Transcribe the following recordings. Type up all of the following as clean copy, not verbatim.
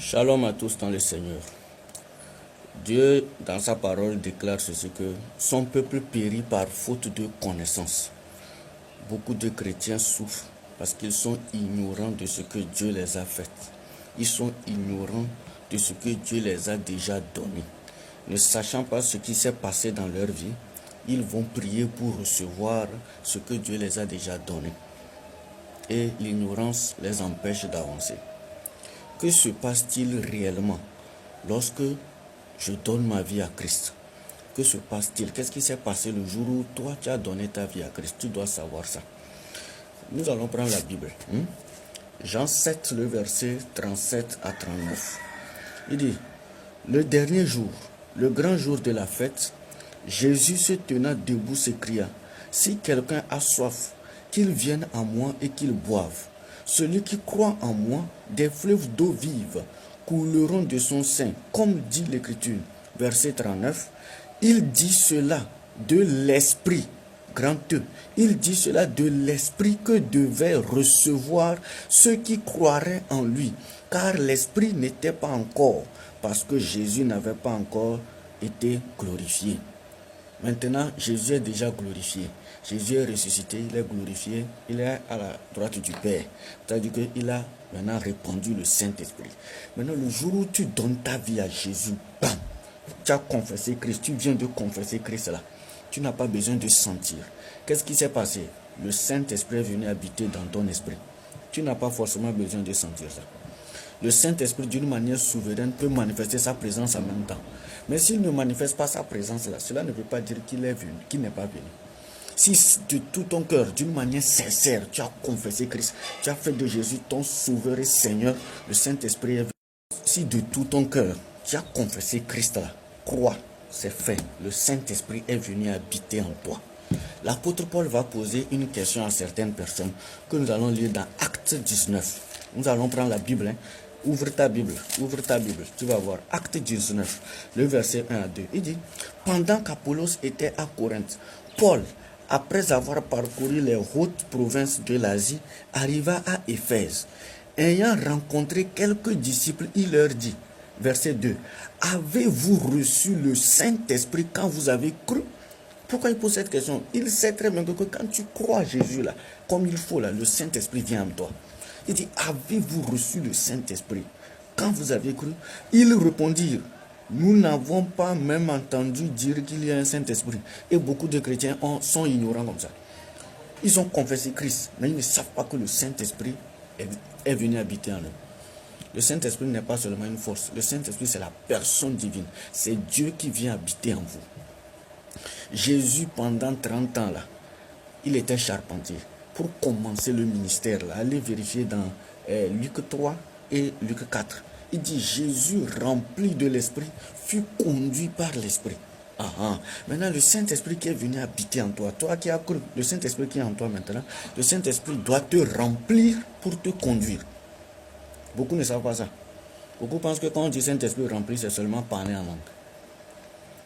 Shalom à tous dans le Seigneur. Dieu, dans sa parole, déclare ceci que son peuple périt par faute de connaissance. Beaucoup de chrétiens souffrent parce qu'ils sont ignorants de ce que Dieu les a fait. Ils sont ignorants de ce que Dieu les a déjà donné. Ne sachant pas ce qui s'est passé dans leur vie, ils vont prier pour recevoir ce que Dieu les a déjà donné. Et l'ignorance les empêche d'avancer. Que se passe-t-il réellement lorsque je donne ma vie à Christ? Que se passe-t-il? Qu'est-ce qui s'est passé le jour où toi tu as donné ta vie à Christ? Tu dois savoir ça. Nous allons prendre la Bible. Jean 7, le verset 37 à 39. Il dit, le dernier jour, le grand jour de la fête, Jésus se tenant debout s'écria, si quelqu'un a soif, qu'il vienne à moi et qu'il boive. Celui qui croit en moi, des fleuves d'eau vive couleront de son sein, comme dit l'Écriture. Verset 39, il dit cela de l'Esprit, grand E, il dit cela de l'Esprit que devaient recevoir ceux qui croiraient en lui, car l'Esprit n'était pas encore, parce que Jésus n'avait pas encore été glorifié. Maintenant, Jésus est déjà glorifié. Jésus est ressuscité, il est glorifié, il est à la droite du Père. C'est-à-dire qu'il a maintenant répandu le Saint-Esprit. Maintenant, le jour où tu donnes ta vie à Jésus, bam, tu as confessé Christ, tu viens de confesser Christ là. Tu n'as pas besoin de sentir. Qu'est-ce qui s'est passé? Le Saint-Esprit est venu habiter dans ton esprit. Tu n'as pas forcément besoin de sentir ça. Le Saint-Esprit, d'une manière souveraine, peut manifester sa présence en même temps. Mais s'il ne manifeste pas sa présence là, cela ne veut pas dire qu'il est venu, qu'il n'est pas venu. Si de tout ton cœur, d'une manière sincère, tu as confessé Christ, tu as fait de Jésus ton sauveur et Seigneur, le Saint-Esprit est venu. Si de tout ton cœur, tu as confessé Christ là, crois, c'est fait. Le Saint-Esprit est venu habiter en toi. L'apôtre Paul va poser une question à certaines personnes que nous allons lire dans Acte 19. Nous allons prendre la Bible. Ouvre ta Bible, tu vas voir. Acte 19, le verset 1 à 2. Il dit, pendant qu'Apollos était à Corinthe, Paul, après avoir parcouru les hautes provinces de l'Asie, arriva à Éphèse. Ayant rencontré quelques disciples, il leur dit, verset 2, avez-vous reçu le Saint-Esprit quand vous avez cru? Pourquoi il pose cette question? Il sait très bien que quand tu crois à Jésus, là, comme il faut, là, le Saint-Esprit vient en toi. Il dit, avez-vous reçu le Saint-Esprit quand vous avez cru? Ils répondirent, nous n'avons pas même entendu dire qu'il y a un Saint-Esprit. Et beaucoup de chrétiens sont ignorants comme ça. Ils ont confessé Christ, mais ils ne savent pas que le Saint-Esprit est venu habiter en eux. Le Saint-Esprit n'est pas seulement une force. Le Saint-Esprit, c'est la personne divine. C'est Dieu qui vient habiter en vous. Jésus, pendant 30 ans, là, il était charpentier. Pour commencer le ministère, là, allez vérifier dans Luc 3 et Luc 4. Il dit, Jésus, rempli de l'Esprit, fut conduit par l'Esprit. Maintenant, le Saint-Esprit qui est venu habiter en toi, toi qui as cru, le Saint-Esprit qui est en toi maintenant, le Saint-Esprit doit te remplir pour te conduire. Beaucoup ne savent pas ça. Beaucoup pensent que quand on dit Saint-Esprit rempli, c'est seulement parler en langue.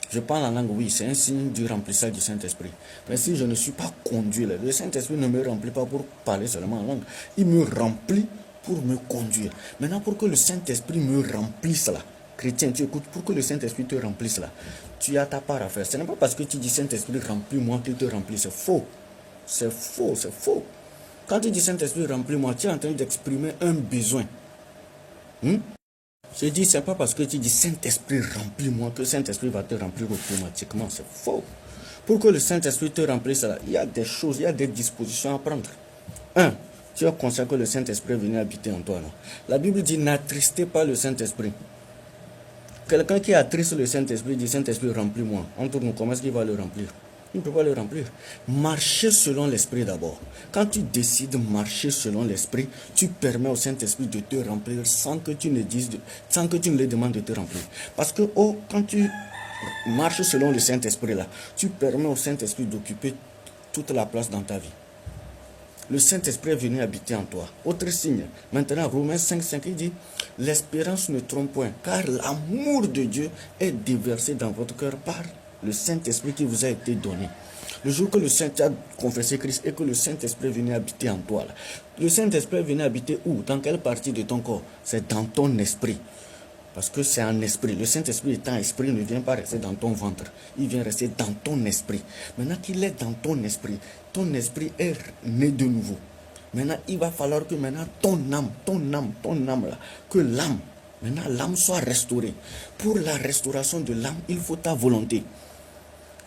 Je parle en langue, oui, c'est un signe du remplissage du Saint-Esprit. Mais si je ne suis pas conduit, le Saint-Esprit ne me remplit pas pour parler seulement en langue. Il me remplit pour me conduire. Maintenant, pour que le Saint-Esprit me remplisse là, chrétien, tu écoutes, pour que le Saint-Esprit te remplisse là, tu as ta part à faire. Ce n'est pas parce que tu dis Saint-Esprit remplis-moi qu'il te remplit. C'est faux. C'est faux, c'est faux. Quand tu dis Saint-Esprit remplis-moi, tu es en train d'exprimer un besoin. Je dis, c'est pas parce que tu dis Saint-Esprit remplis-moi que Saint-Esprit va te remplir automatiquement. C'est faux. Pour que le Saint-Esprit te remplisse, il y a des choses, il y a des dispositions à prendre. Tu es conscient que le Saint-Esprit est venu habiter en toi. Non? La Bible dit, n'attristez pas le Saint-Esprit. Quelqu'un qui attriste le Saint-Esprit dit, Saint-Esprit remplis-moi. Entre nous, comment est-ce qu'il va le remplir? Il ne peut pas le remplir. Marcher selon l'Esprit d'abord. Quand tu décides de marcher selon l'Esprit, tu permets au Saint-Esprit de te remplir sans que tu ne le demandes de te remplir. Parce que quand tu marches selon le Saint-Esprit là, tu permets au Saint-Esprit d'occuper toute la place dans ta vie. Le Saint-Esprit est venu habiter en toi. Autre signe. Maintenant, Romains 5,5, il dit, l'espérance ne trompe point, car l'amour de Dieu est déversé dans votre cœur par le Saint-Esprit qui vous a été donné. Le jour que le Saint a confessé Christ et que le Saint-Esprit est venu habiter en toi, là, Le Saint-Esprit est venu habiter où? Dans quelle partie de ton corps? C'est dans ton esprit. Parce que c'est un esprit. Le Saint-Esprit étant esprit ne vient pas rester dans ton ventre. Il vient rester dans ton esprit. Maintenant qu'il est dans ton esprit est né de nouveau. Maintenant, il va falloir que maintenant ton âme là, que l'âme, maintenant l'âme soit restaurée. Pour la restauration de l'âme, il faut ta volonté.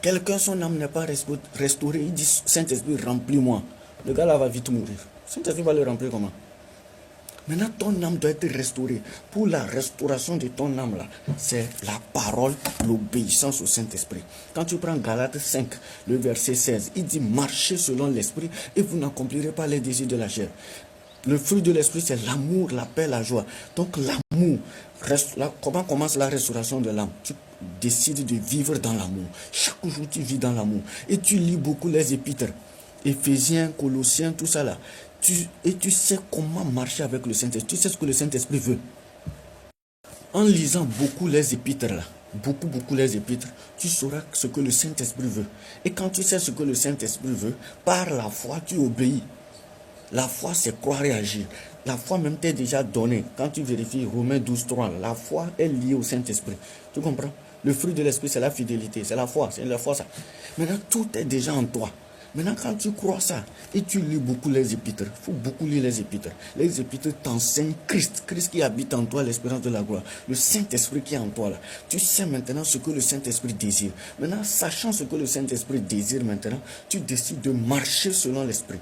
Quelqu'un, son âme n'est pas restaurée, il dit Saint-Esprit, remplis-moi. Le gars là va vite mourir. Saint-Esprit va le remplir comment? Maintenant, ton âme doit être restaurée. Pour la restauration de ton âme là, c'est la parole, l'obéissance au Saint-Esprit. Quand tu prends Galates 5, le verset 16, il dit marchez selon l'Esprit et vous n'accomplirez pas les désirs de la chair. Le fruit de l'Esprit, c'est l'amour, la paix, la joie. Donc l'amour, comment commence la restauration de l'âme? Tu décides de vivre dans l'amour. Chaque jour, tu vis dans l'amour. Et tu lis beaucoup les épîtres. Éphésiens, Colossiens, tout ça là. Et tu sais comment marcher avec le Saint-Esprit. Tu sais ce que le Saint-Esprit veut. En lisant beaucoup les épîtres là, beaucoup les épîtres, tu sauras ce que le Saint-Esprit veut. Et quand tu sais ce que le Saint-Esprit veut, par la foi, tu obéis. La foi, c'est croire et agir. La foi même t'est déjà donnée. Quand tu vérifies Romains 12, 3, la foi est liée au Saint-Esprit. Tu comprends? Le fruit de l'Esprit, c'est la fidélité, c'est la foi ça. Maintenant, tout est déjà en toi. Maintenant, quand tu crois ça, et tu lis beaucoup les épîtres, il faut beaucoup lire les épîtres. Les épîtres t'enseignent Christ qui habite en toi, l'espérance de la gloire. Le Saint-Esprit qui est en toi là. Tu sais maintenant ce que le Saint-Esprit désire. Maintenant, sachant ce que le Saint-Esprit désire maintenant, tu décides de marcher selon l'Esprit.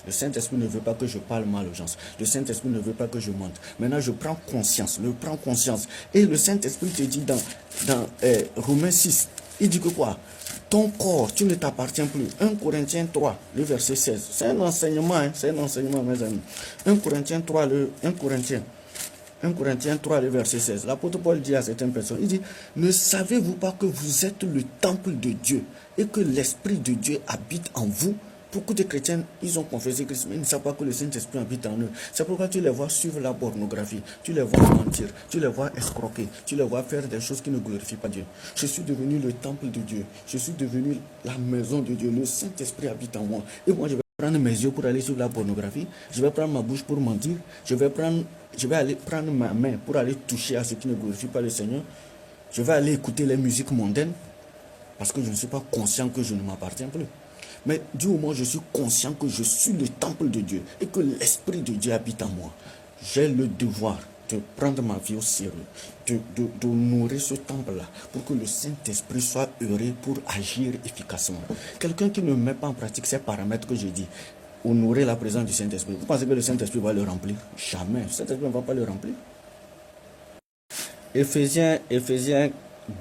Le Saint-Esprit ne veut pas que je parle mal aux gens. Le Saint-Esprit ne veut pas que je mente. Maintenant, je prends conscience. Et le Saint-Esprit te dit dans Romains 6, il dit que quoi? Ton corps, tu ne t'appartiens plus. 1 Corinthiens 3, le verset 16. C'est un enseignement, mes amis. 1 Corinthiens 3, 1 Corinthiens 3, le verset 16. L'apôtre Paul dit à certaines personnes, il dit, ne savez-vous pas que vous êtes le temple de Dieu et que l'Esprit de Dieu habite en vous? Beaucoup de chrétiens, ils ont confessé Christ, mais ils ne savent pas que le Saint-Esprit habite en eux. C'est pourquoi tu les vois suivre la pornographie, tu les vois mentir, tu les vois escroquer, tu les vois faire des choses qui ne glorifient pas Dieu. Je suis devenu le temple de Dieu, je suis devenu la maison de Dieu, le Saint-Esprit habite en moi. Et moi, je vais prendre mes yeux pour aller suivre la pornographie, je vais prendre ma bouche pour mentir, je vais aller prendre ma main pour aller toucher à ce qui ne glorifie pas le Seigneur, je vais aller écouter les musiques mondaines, parce que je ne suis pas conscient que je ne m'appartiens plus. Mais du moment où je suis conscient que je suis le temple de Dieu et que l'Esprit de Dieu habite en moi, j'ai le devoir de prendre ma vie au sérieux, de nourrir ce temple-là pour que le Saint-Esprit soit heureux pour agir efficacement. Quelqu'un qui ne met pas en pratique ces paramètres que j'ai dit, honorer la présence du Saint-Esprit, vous pensez que le Saint-Esprit va le remplir? Jamais. Le Saint-Esprit ne va pas le remplir. Éphésiens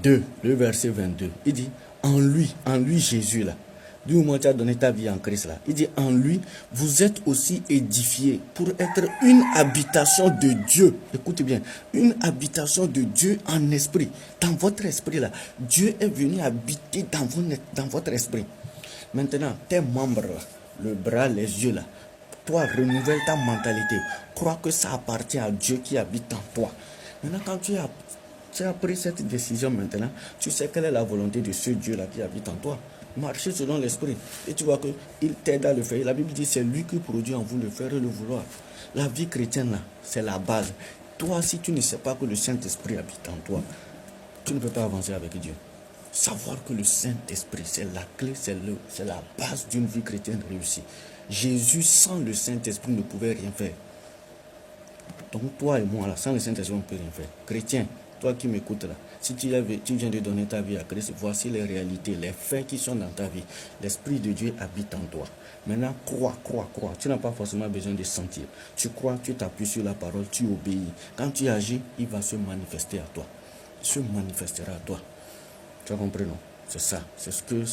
2, le verset 22, il dit, en lui Jésus là, du moment où tu as donné ta vie en Christ là, il dit en lui, vous êtes aussi édifiés pour être une habitation de Dieu. Écoutez bien, une habitation de Dieu en esprit. Dans votre esprit là, Dieu est venu habiter dans votre esprit. Maintenant, tes membres là, le bras, les yeux là, toi renouvelle ta mentalité. Crois que ça appartient à Dieu qui habite en toi. Maintenant, quand tu as pris cette décision maintenant, tu sais quelle est la volonté de ce Dieu là qui habite en toi. Marcher selon l'esprit. Et tu vois qu'il t'aide à le faire. La Bible dit c'est lui qui produit en vous le faire et le vouloir. La vie chrétienne là, c'est la base. Toi, si tu ne sais pas que le Saint-Esprit habite en toi, tu ne peux pas avancer avec Dieu. Savoir que le Saint-Esprit, c'est la clé, c'est la base d'une vie chrétienne réussie. Jésus, sans le Saint-Esprit, ne pouvait rien faire. Donc toi et moi, là, sans le Saint-Esprit, on ne peut rien faire. Chrétien, toi qui m'écoutes là, si tu viens de donner ta vie à Christ, voici les réalités, les faits qui sont dans ta vie. L'Esprit de Dieu habite en toi. Maintenant, crois. Tu n'as pas forcément besoin de sentir. Tu crois, tu t'appuies sur la parole, tu obéis. Quand tu agis, il va se manifester à toi. Il se manifestera à toi. Tu as compris, non? C'est ça. C'est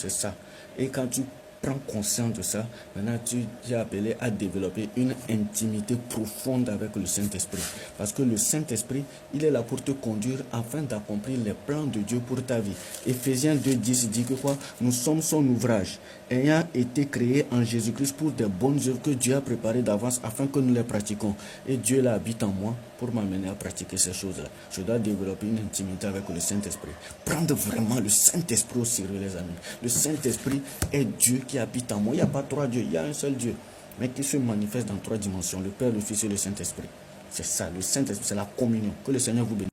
ça. Et quand tu prends conscience de ça, maintenant tu es appelé à développer une intimité profonde avec le Saint-Esprit. Parce que le Saint-Esprit, il est là pour te conduire afin d'accomplir les plans de Dieu pour ta vie. Éphésiens 2,10 dit que quoi? Nous sommes son ouvrage, ayant été créés en Jésus-Christ pour des bonnes œuvres que Dieu a préparées d'avance afin que nous les pratiquions. Et Dieu là habite en moi pour m'amener à pratiquer ces choses-là. Je dois développer une intimité avec le Saint-Esprit. Prendre vraiment le Saint-Esprit au sérieux, les amis. Le Saint-Esprit est Dieu qui habite en moi. Il n'y a pas trois dieux, il y a un seul Dieu. mais qui se manifeste dans 3 dimensions, le Père, le Fils et le Saint-Esprit. C'est ça, le Saint-Esprit, c'est la communion. Que le Seigneur vous bénisse.